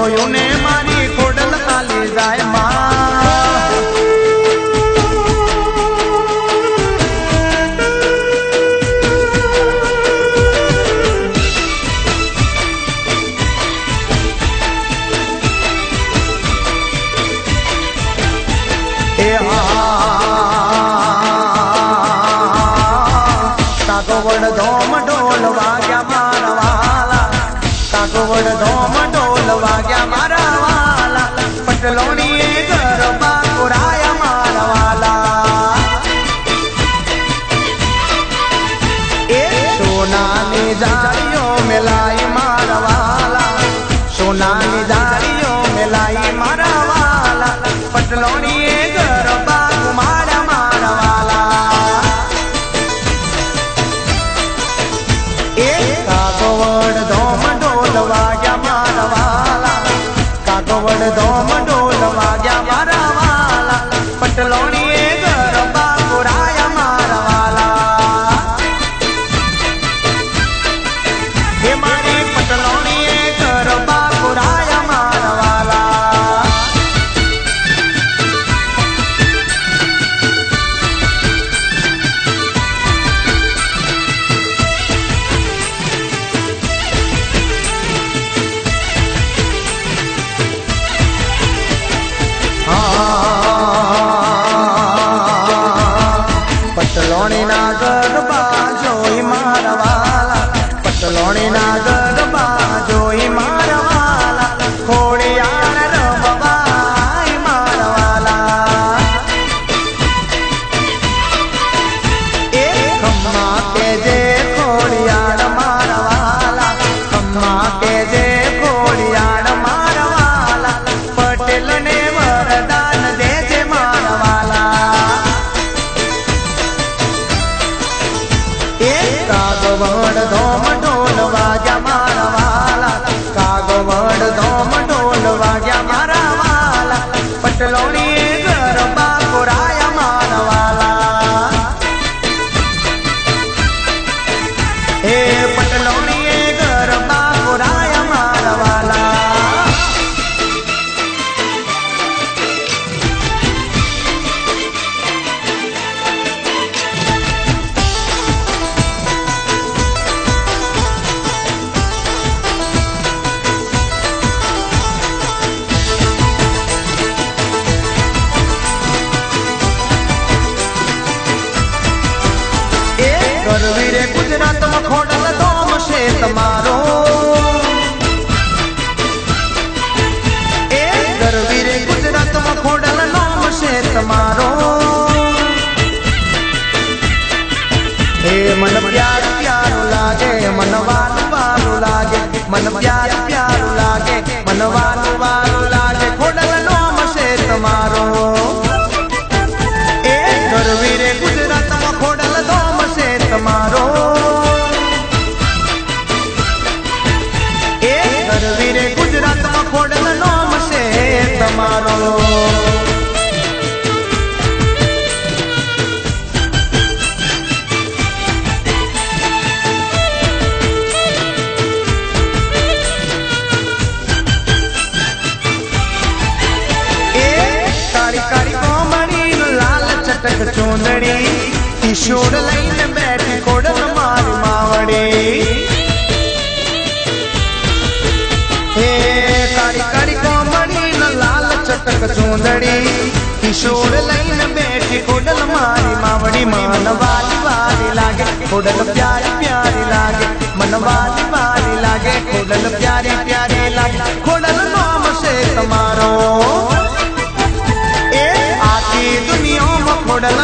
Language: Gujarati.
જોયું ને મારી ખોડલ ખાલી જાય માં કાગોવડ ધોમ ઢોલ વાગ્યા મારા વાલા કાગોવડ ધોમ ઢોલ વાગ્યા મારા વાલા પટલોણી ગરબા કુરાયા મારા વાલા એ સોનાની જાળીઓ મેલાઈ મારા વાલા સોનાની જાળીઓ મેલાઈ મારા વાલા પટલોણી ગરબા કુમારા મારા વાલા કાગોવડ ધોમ ઢોલ વાગ્યા મારા વાલા કાગોવડ ધોમ ઢોલ વાગ્યા મારા વાલા પટલોણી ગરબા કુરાયા મારા વાલા હે મારી પટલોણી ગરબા કુરાયા મારા વાલા પટલોણી ના ગરબા જોઈ મારા વાલા પટલોણી ના ગરબા જોઈ મારા વાલા ખોડિયાર રમવાય મારા વાલા એ ખમ્મા કે જે ખોડિયાર મારા વાલા ખમ્મા કે જે ખોડિયાર મારા વાલા પટેલ ને વરદાન દેજે મારા વાલા કાગોવડ ધોમ ઢોલ વાગ્યા મારા વાલા કાગોવડ ધોમ ઢોલ વાગ્યા મારા વાલા પટલોણી ગરબા કુરાયા મારા વાલા હે પટલોણી ગરબા કુરાયા મારા વાલા ગરવી રે ગુજરાતમાં ખોડલ ધોમ છે તમારો એ ગરવી રે ગુજરાતમાં ખોડલ નામ છે તમારો એ મન પ્યાર પ્યારું લાગે મન વાલું વાલું લાગે મન પ્યાર પ્યારું લાગે મન વાલું વાલું લાગે ખોડલ નામ છે તમારો એ ગરવી રે ગુજરાતમાં ખોડલ ધોમ છે તમારો એ ગરવી રે ગુજરાતમાં ખોડલ નામ છે તમારો એ કાળી કાળી કોમળી લાલ ચટક ચોંદડી કિશોર લઈને બેઠી ખોડલ મારી માવડી હે કાળી કાળી કોમળી લાલ ચટક ચોંદડી કિશોર લઈને બેઠી ખોડલ મારી માવડી મન વાલી વાલી લાગે ખોડલ પ્યારી પ્યારી લાગે મન વાલી વાલી લાગે ખોડલ પ્યારી પ્યારી લાગે ખોડલ નામ છે તમારો એ આખી દુનિયામાં ખોડલ